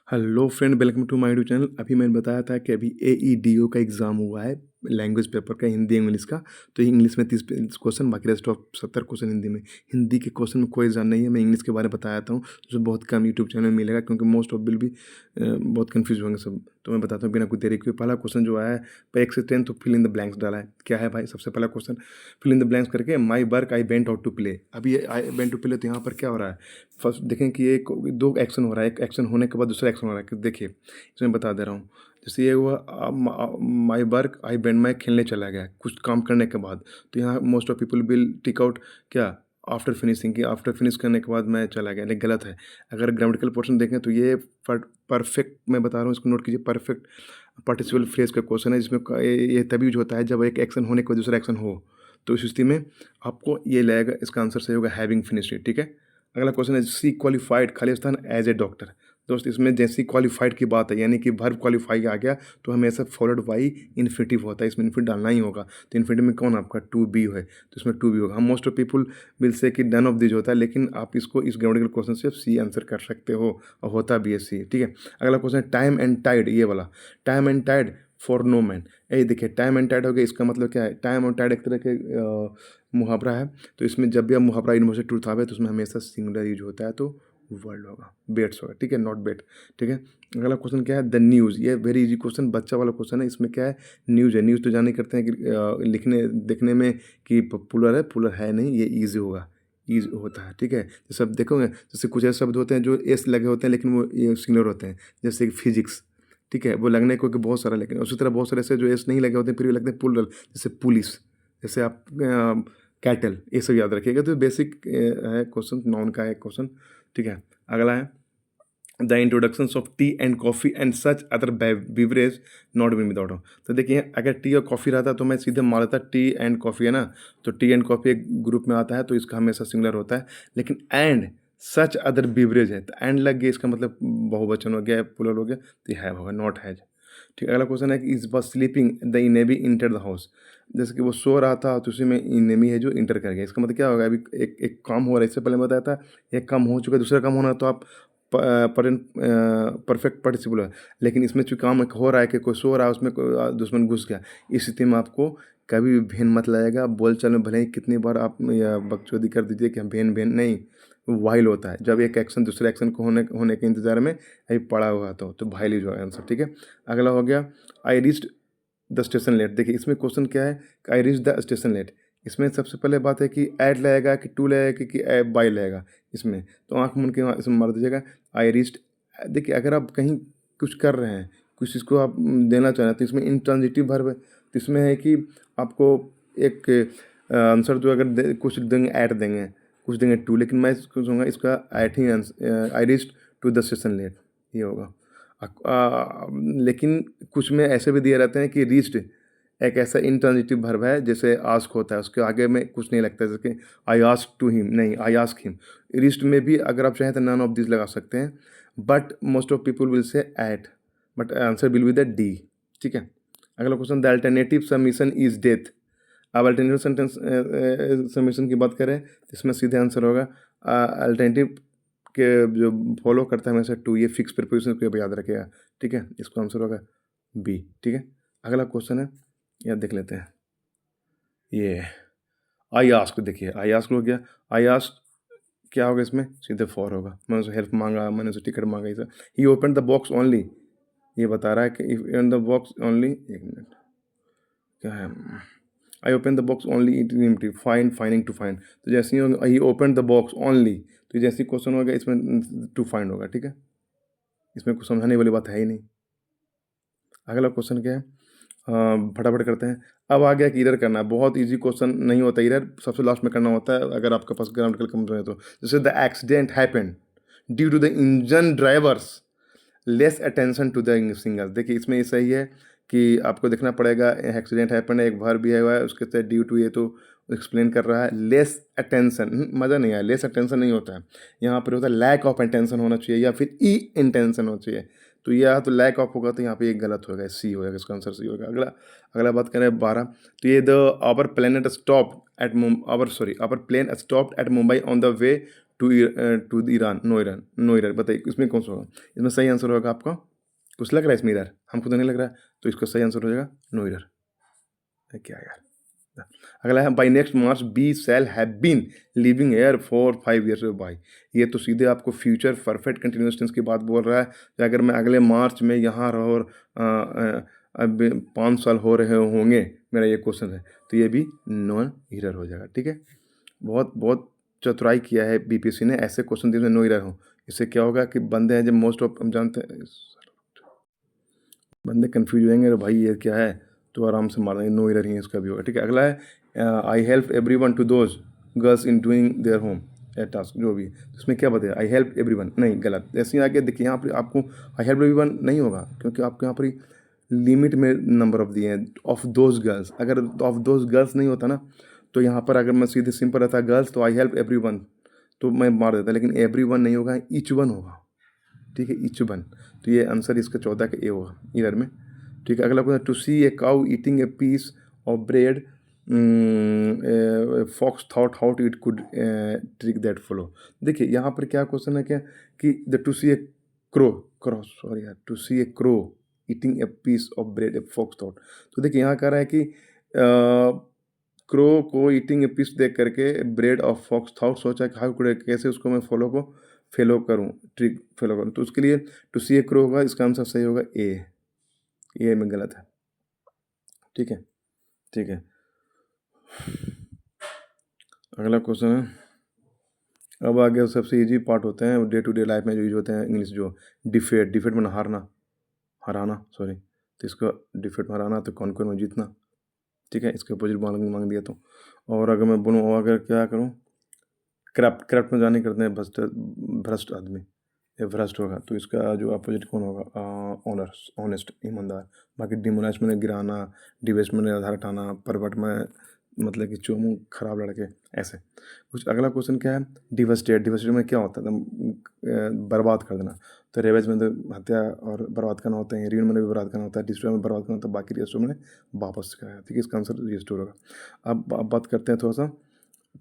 Hello friend, welcome to my YouTube channel. अभी मैंने बताया था कि अभी एईडीओ का एग्ज़ाम हुआ है, लैंग्वेज पेपर का, हिंदी इंग्लिश का। तो इंग्लिश में 30 क्वेश्चन, बाकी रेस्ट ऑफ 70 क्वेश्चन हिंदी में। हिंदी के क्वेश्चन में कोई एग्जाम नहीं है। मैं इंग्लिश के बारे में बताता हूँ जो बहुत कम यूट्यूब चैनल में मिलेगा, क्योंकि मोस्ट ऑफ विल भी बहुत कन्फ्यूज होंगे सब। तो मैं बताता हूँ बिना कोई देरी के। पहला क्वेश्चन जो आया है, 1 से 10 तो फिल इन द ब्लैंक्स डाला है। क्या है भाई? सबसे पहला question fill in the blanks करके my work I went out to play. अभी ये आई वेंट टू प्ले, तो यहाँ पर क्या हो रहा है? फर्स्ट देखें कि एक दो एक्शन हो रहा है। एक एक्शन होने के बाद दूसरा एक्शन हो रहा है। कि देखिए, इसमें बता दे रहा हूँ। जैसे ये हुआ माई वर्क आई वेंट, मैं खेलने चला गया कुछ काम करने के बाद। तो यहाँ most of people will tick out क्या, आफ्टर फिनिशिंग, कि आफ्टर फिनिश करने के बाद मैं चला गया। लेकिन गलत है। अगर ग्रामेटिकल पोर्शन देखें तो ये परफेक्ट, मैं बता रहा हूँ, इसको नोट कीजिए। परफेक्ट पार्टिसिपल फ्रेज का क्वेश्चन है, जिसमें ये तभी यूज होता है जब एक एक्शन होने के बाद दूसरा एक्शन हो। तो इस स्थिति में आपको ये लगेगा, इसका आंसर सही होगा हैविंग फिनिश्ड। ठीक है। अगला क्वेश्चन है see qualified Khalistan as a doctor. दोस्त, इसमें जैसी क्वालिफाइड की बात है, यानी कि वर्ब क्वालिफाई आ गया तो हमेशा फॉलोड बाई इन्फिनिटिव होता है। इसमें इन्फिनिटिव डालना ही होगा। तो इन्फिनिटिव में कौन आपका टू बी है, तो इसमें टू बी होगा। हम मोस्ट ऑफ पीपल विल से कि डन ऑफ दिस होता है, लेकिन आप इसको इस ग्रामेटिकल क्वेश्चन से सी आंसर कर सकते हो, और होता भी है सी। ठीक है। अगला क्वेश्चन है टाइम एंड टाइड, ये वाला। Time and tide for no man. यही देखिए, टाइम एंड टाइड हो गया। इसका मतलब क्या है? टाइम और टाइड एक तरह के मुहावरा है। तो इसमें जब भी आप मुहावरा यूनिवर्सल ट्रूथ आवे तो उसमें हमेशा सिंगुलर यूज होता है, तो वर्ल्ड होगा, बेट्स होगा। ठीक है, नॉट बेट। ठीक है। अगला क्वेश्चन क्या है? The news. ये वेरी इजी क्वेश्चन, बच्चा वाला क्वेश्चन है। इसमें क्या है? न्यूज़ है। न्यूज़ तो जाने करते हैं कि लिखने देखने में कि पुलर है नहीं, ये ईजी होगा, ईज होता है। ठीक है। जैसे आप देखोगे, जैसे कुछ ऐसे शब्द होते हैं जो एस लगे होते हैं लेकिन वो ये सिंगुलर होते हैं, जैसे कि फिजिक्स। ठीक है, वो लगने को कि बहुत सारा, लेकिन उसी तरह बहुत सारे ऐसे जो एस नहीं लगे होते हैं फिर भी लगते हैं पुलर, जैसे पुलिस, जैसे आप कैटल, ये सब याद रखिएगा। तो बेसिक है क्वेश्चन, नॉन का है क्वेश्चन। ठीक है। अगला है the introductions of tea and coffee and such other beverage not been without. तो देखिए, अगर टी और कॉफ़ी रहता तो मैं सीधे मान लेता टी एंड कॉफ़ी है ना। तो टी एंड कॉफ़ी एक ग्रुप में आता है, तो इसका हमेशा सिंगुलर होता है। लेकिन एंड सच अदर बेवरेज है, तो एंड लग गया, इसका मतलब बहुवचन हो गया, प्लुरल हो गया, तो हैव होगा, नॉट हैज। ठीक है। अगला क्वेश्चन है कि is was sleeping the enemy enter the house. जैसे कि वो सो रहा था तो उसी में इनेमी है जो इंटर कर गया। इसका मतलब क्या होगा? अभी एक काम हो रहा है, इससे पहले मैं बताया था एक काम हो चुका है, दूसरा काम होना, तो आप परफेक्ट पार्टिसिपल है। लेकिन इसमें चूंकि काम एक हो रहा है कि कोई सो रहा है, उसमें कोई दुश्मन घुस गया, इस स्थिति में आपको कभी भी भेन मत लगेगा। बोलचाल में भले ही कितनी बार आप या बकचोदी कर दीजिए कि हम भेन भेन नहीं, वाइल होता है जब एक एक्शन दूसरे एक्शन को होने के इंतजार में अभी पड़ा हुआ तो भाइल यूज होगा आंसर। ठीक है। अगला हो गया I reached the station late. देखिए, इसमें क्वेश्चन क्या है? I reach the station late. इसमें सबसे पहले बात है कि एट लगेगा कि टू लगेगा कि बाई लगेगा। इसमें तो आँख मूंद के इसमें मार दीजिएगा आई रीच्ड। देखिए, अगर आप कहीं कुछ कर रहे हैं, कुछ चीज़ को आप देना चाह रहे हैं, तो इसमें इंट्रांजिटिव वर्ब है। तो इसमें है कि आपको एक आंसर जो अगर कुछ देंगे ऐट देंगे, कुछ देंगे टू, लेकिन मैं इसको कहूँगा इसका एट ही answer, I reached to the station late, ये होगा। लेकिन कुछ में ऐसे भी दिए रहते हैं कि रीच्ड एक ऐसा इंट्रांजिटिव वर्ब है, जैसे आस्क होता है, उसके आगे में कुछ नहीं लगता है, जैसे कि आई आस्क टू हिम, नहीं, आई आस्क हिम। रीच्ड में भी अगर आप चाहें तो नन ऑफ दिस लगा सकते हैं, but most of people will say at, but answer will be the D. ठीक है। अगला question, the alternative submission is death. अब अल्टरनेटिव सेंटेंस सबमिशन की बात करें तो इसमें सीधे आंसर होगा अल्टरनेटिव के जो फॉलो करता है हमेशा टू, ये फिक्स प्रीपोजिशन को याद रखेगा। ठीक है। इसका आंसर होगा बी। ठीक है। अगला क्वेश्चन है, याद देख लेते हैं। ये आई आस्क, देखिए आई आस्क हो गया। आई आस्क क्या होगा? इसमें सीधे फॉर होगा। मैंने उसे हेल्प मांगा, मैंने उसे टिकट मांगा, इसे ही ओपन द बॉक्स ओनली। ये बता रहा है कि if in the box only, एक मिनट, क्या है? I open the box only it empty, find, finding, to find. तो जैसे ही होगा ही ओपन द बॉक्स ओनली, तो जैसे क्वेश्चन होगा इसमें टू फाइंड होगा। ठीक है। इसमें कुछ समझाने वाली बात है ही नहीं। अगला क्वेश्चन क्या है? फटाफट करते हैं। अब आ गया कि इरर करना है। बहुत इजी क्वेश्चन नहीं होता, इरर सबसे लास्ट में करना होता है अगर आपके पास ग्रामेटिकल कमजोरी है तो। जैसे the accident happened due to the engine drivers less attention to the signal. देखिए, इसमें ये सही है कि आपको देखना पड़ेगा एक्सीडेंट हैपन है, एक वर्ब भी है हुआ है, उसके साथ ड्यू टू, ये तो एक्सप्लेन कर रहा है। लेस अटेंशन, मज़ा नहीं आया, लेस अटेंशन नहीं होता है यहाँ पर, होता है लैक ऑफ अटेंशन होना चाहिए या फिर ई इंटेंशन होना चाहिए। तो यह तो लैक ऑफ होगा, तो यहाँ पे एक गलत होगा, सी होगा, इसका आंसर सी होगा। अगला अगला बात करें 12, तो ये the our planet stop at our plane stop at Mumbai on the way to Iran, no Iran. बताइए इसमें कौन सा होगा? इसमें सही आंसर होगा आपका, कुछ लग रहा है इसमें ईरान, हमको तो नहीं लग रहा है, तो इसका सही आंसर हो जाएगा नो ईरान। क्या यार। अगला है by next March we shall have been living here for 5 years। भाई ये तो सीधे आपको फ्यूचर परफेक्ट कंटिन्यूस टेंस की बात बोल रहा है कि अगर मैं अगले मार्च में यहाँ रहो और अब 5 साल हो रहे होंगे, मेरा ये क्वेश्चन है, तो ये भी नॉन ईरर हो जाएगा। ठीक है, बहुत बहुत चतुराई किया है बीपीएससी ने, ऐसे क्वेश्चन जिसमें नो ईरर हो। इससे क्या होगा कि बंदे हैं जब मोस्ट ऑफ हम जानते हैं, बंदे कन्फ्यूज हो जाएंगे, अरे भाई ये क्या है, तो आराम से मार देंगे, नो ईरर ही इसका भी होगा। ठीक है, अगला है I help every one two those girls in doing their home A task, जो भी इसमें क्या बताया, आई हेल्प एवरी वन, नहीं गलत। ऐसे ही आगे देखिए, यहाँ पर आपको आई हेल्प एवरी वन नहीं होगा, क्योंकि आपको यहाँ पर लिमिट में नंबर ऑफ दिए हैं, ऑफ दोज गर्ल्स। अगर ऑफ दोज गर्ल्स नहीं होता ना, तो यहाँ पर अगर मैं सीधे सिंपल रहता गर्ल्स, तो आई हेल्प एवरी वन, तो मैं मार देता, लेकिन एवरी वन नहीं होगा, ईच वन होगा। ठीक है, ईच वन, तो ये आंसर इसका 14 का ए होगा ईयर में। ठीक है, अगला question, to see a cow eating a piece of bread, fox thought how to it could trick that follow. देखिए यहाँ पर क्या क्वेश्चन है, क्या कि the to see a sorry यार, to see a crow eating a piece of bread a fox thought. तो देखिए यहाँ कह रहा है कि क्रो को ईटिंग ए पीस देख करके ब्रेड ऑफ फॉक्स थॉट सोचा कि हाउ कुड, कैसे उसको मैं फॉलो करूँ, ट्रिक फॉलो करूँ। तो उसके लिए टू सी ए क्रो होगा, इसका आंसर सही होगा ए में गलत है। ठीक है, ठीक है, अगला क्वेश्चन है, अब आगे सबसे इजी पार्ट होते हैं डे टू डे लाइफ में जो यूज होते हैं इंग्लिश, जो डिफेट में हराना सॉरी, तो इसका डिफेट में हराना, तो कौन में जीतना। ठीक है, इसके अपोजिट मांग दिया तो। और अगर मैं बोलूँ, अगर क्या करूँ, करप्ट में जाने करते हैं भ्रष्ट आदमी, ये भ्रष्ट होगा, तो इसका जो अपोजिट कौन होगा, ऑनेस्ट ईमानदार। बाकी डिमोलाइज में गिराना, डिवेस्ट में आधार हटाना, परवट में मतलब कि चोमू खराब लड़के, ऐसे कुछ। अगला क्वेश्चन क्या है, डिवस्टेट में क्या होता है, बर्बाद कर देना। तो रेवेज में तो हत्या और बर्बाद करना होता है, रीन में भी बर्बाद करना होता है, डिस्ट्रॉय में बर्बाद करना होता है, बाकी रिस्टोर में वापस कराया। ठीक है, इसका आंसर रिस्टोर होगा। अब बात करते हैं थोड़ा सा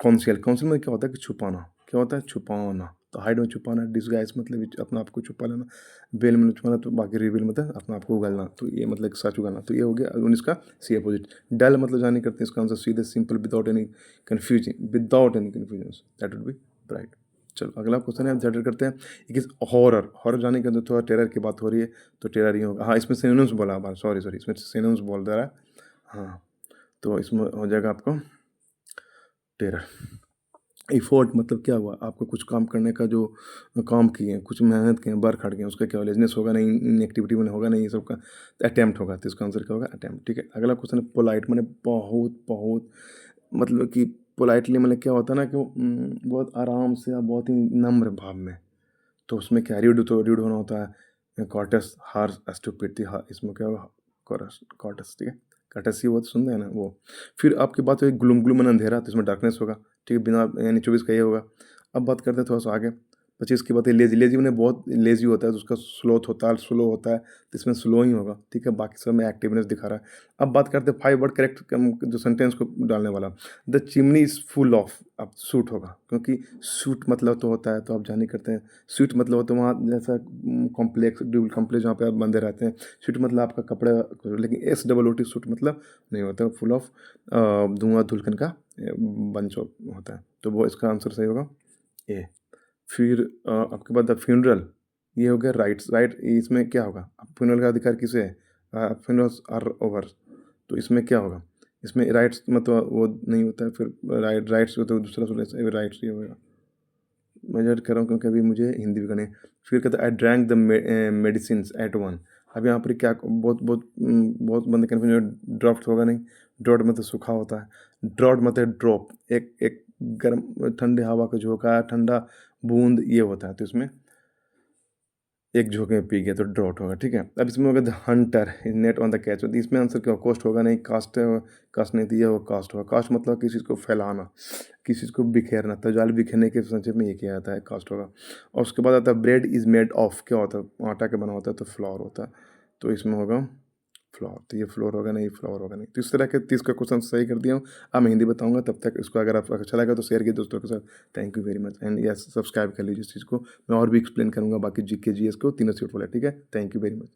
काउंसिल में क्या होता है कि छुपाना, क्या होता है छुपाना, तो हाइड में छुपाना, डिसगाइज मतलब अपने आप को छुपा लेना, बेल में छुपाना, तो बाकी रिवील मतलब अपने आप को उगलना, तो ये मतलब सच उगलना। तो ये हो गया 19 का सी अपोजिट। डल मतलब जाने करते हैं, इसका आंसर सीधे simple without any confusion that would be right. चलो अगला क्वेश्चन है, जनरेट करते हैं। एक इज हॉरर जाने के अंदर थोड़ा टेरर की बात हो रही है, तो टेरर ही होगा। हाँ, इसमें सिनोनिम्स बोला, सॉरी इसमें सिनोनिम्स बोल दे रहा है। हाँ, तो इसमें हो जाएगा आपको टेरर। इफोर्ट मतलब क्या हुआ, आपको कुछ काम करने का जो काम किए, कुछ मेहनत किए, बर खड़ गए, उसका क्या लेजनेस होगा नहीं, इनएक्टिविटी में होगा नहीं, ये सब का अटैम्प्ट होगा, तो इसका आंसर क्या होगा अटैम्प्ट। ठीक है, अगला क्वेश्चन है पोलाइट, मैंने बहुत मतलब कि पोलाइटली मतलब क्या होता है ना कि बहुत आराम से या बहुत ही नम्र भाव में, तो उसमें क्या रीड होना होता है, कॉटस हार स्टूपिड थी, इसमें क्या होगा कॉटस। ठीक है, कॉटस ही बहुत सुंदर है ना वो। फिर आपकी बात हुई ग्लूम में अंधेरा, तो इसमें डार्कनेस होगा। ठीक है, बिना यानी 24 का ये होगा। अब बात करते हैं थोड़ा सा आगे, 25 की बात है लेजी में बहुत लेजी होता है, तो उसका स्लो होता है, तो इसमें स्लो ही होगा। ठीक है, बाकी सब में एक्टिवनेस दिखा रहा है। अब बात करते हैं 5 वर्ड करेक्ट जो सेंटेंस को डालने वाला, the chimney is full of, अब सूट होगा, क्योंकि सूट मतलब तो होता है, तो आप जाने करते हैं सूट मतलब होता है वहाँ जैसा ड्यूल कॉम्प्लेक्स जहाँ पे आप बंदे रहते हैं, सूट मतलब आपका कपड़े, लेकिन SOOT सूट मतलब नहीं होता, फुल ऑफ धुआं धुलकन का बंच होता है, तो वो इसका आंसर सही होगा ए। फिर आपके बाद द फ्यूनरल, ये हो गया राइट, इसमें क्या होगा, फ्यूनरल का अधिकार किसे है, फ्यूनरल्स आर ओवर, तो इसमें क्या होगा, इसमें राइट्स मतलब वो नहीं होता है, फिर राइट्स तो दूसरा सोल्यूशन राइट्स ये होगा। मैं जज कर रहा हूँ क्योंकि अभी मुझे हिंदी भी करनी। फिर कहता है I drank the medicine eight one. अब यहाँ पर क्या बहुत बंदे कन्फ्यूजन, ड्रॉप्ट होगा नहीं, ड्रॉट मतलब सूखा होता है, ड्रॉट मतलब ड्रॉप, एक गर्म ठंडे हवा का झोंका, ठंडा बूंद ये होता है, तो इसमें एक झोंके में पी गया तो ड्रॉट होगा। ठीक है, अब इसमें होगा the Hunter net on the catch, तो इसमें आंसर क्या, कोस्ट होगा नहीं, कास्ट नहीं दिया, वो कास्ट होगा। कास्ट मतलब किसी चीज़ को फैलाना, किसी चीज़ को बिखेरना, तो जाल बिखेरने के संक्षेप में ये किया जाता है, कास्ट होगा। और उसके बाद आता है ब्रेड इज़ मेड ऑफ, क्या होता है, आटा के बना होता है, तो फ्लावर होता है, तो इसमें होगा फ्लावर, तो ये फ्लोर होगा नहीं, फ्लावर होगा नहीं। तो इस तरह के 30 का क्वेश्चन सही कर दिया हूँ। अब मैं हिंदी बताऊँगा, तब तक इसको अगर आपको अच्छा लगा तो शेयर कीजिए दोस्तों के साथ। Thank you very much and yes subscribe कर लीजिए इस चीज़ को। मैं और भी एक्सप्लेन करूँगा बाकी जीके जीएस को तीनों सेट वाला, ठीक है? Thank you very much.